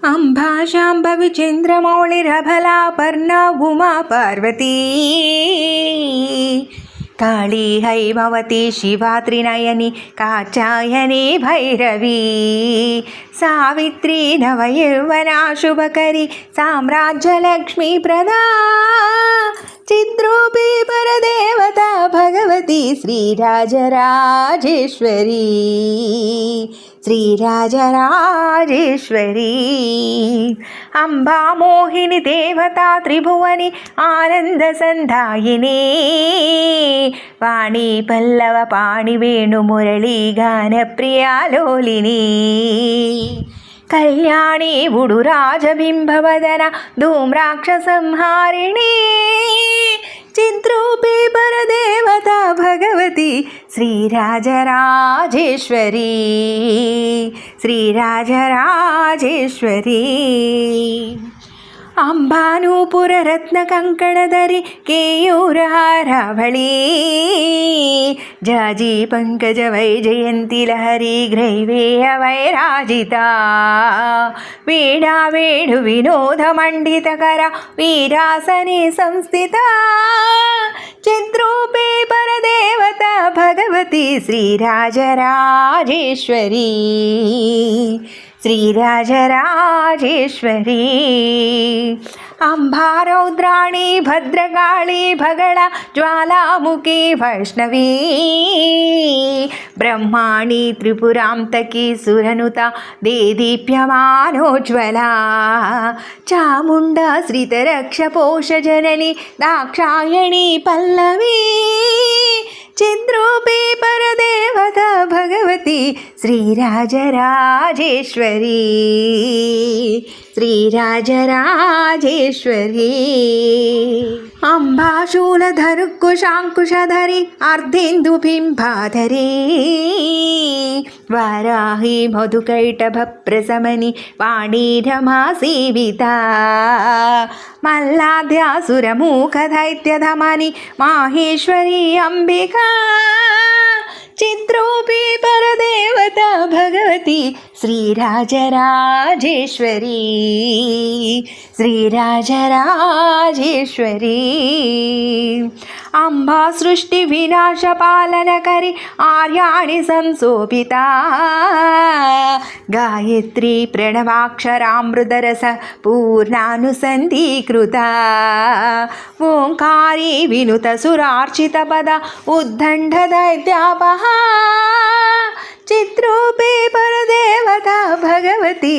अंबा शाम्भवी चन्द्रमौळिरबला पर्णा उमा पार्वती काली हैमवती शिवा त्रिनयनी कात्यायनी भैरवी सावित्री नवयौवना शुभकरी साम्राज्यलक्ष्मी प्रदा चिद्रूपी परदेवता भगवती श्रीराजराजेश्वरी श्रीराजराजेश्वरी अंबा मोहिनी देवता त्रिभुवनी आनंदसंधायिनी वाणी पल्लव पाणि वेणु मुरली गानप्रिया लोलिनी कल्याणी उडुराजबिंबवदना धूम्राक्षसंहारिणी चिद्रूपी परदेवता भगवती श्रीराजराजेश्वरी श्रीराजराजेश्वरी अंबानूपुररत्नकङ्कणधरी केयूरहारावळी जाजी पङ्कजवैजयन्ती लहरी ग्रैवेय वैराजिता वीणा वेणुविनोदमण्डितकरा वीरासने संस्थिता चिद्रूपी परदेवता भगवती श्रीराजराजेश्वरी श्रीराजराजेश्वरी अंबा रौद्राणी भद्रकाली भगळा ज्वालामुखी वैष्णवी ब्रह्माणी त्रिपुरांतकी सुरनुता देदीप्यमानोज्वला चामुण्डा श्रितरक्षपोषजननी दाक्षायणी पल्लवी चिद्रूपी परदेवता भगवती श्रीराजराजेश्वरी श्रीराजराजेश्वरी अंबाशूलधरुकुशाङ्कुशधरी अर्धेन्दुबिम्बाधरी वाराही मधुकैटभप्रशमनी वाणी रमा सेविता मल्लाद्यासुरमूखदैत्यधमनी माहेश्वरी अंबिका चिद्रूपी परदेवता भगवती श्रीराजराजेश्वरी श्रीराजराजेश्वरी अंबा सृष्टि विनाश पालनकरी आर्याणि संशोभिता गायत्री प्रणवाक्षरामृतरस पूर्णानुसन्धीकृता ओंकारी विनुत सुरार्चितपद उद्दण्ड दैत्यापहा चिद्रूपी परदेवता भगवती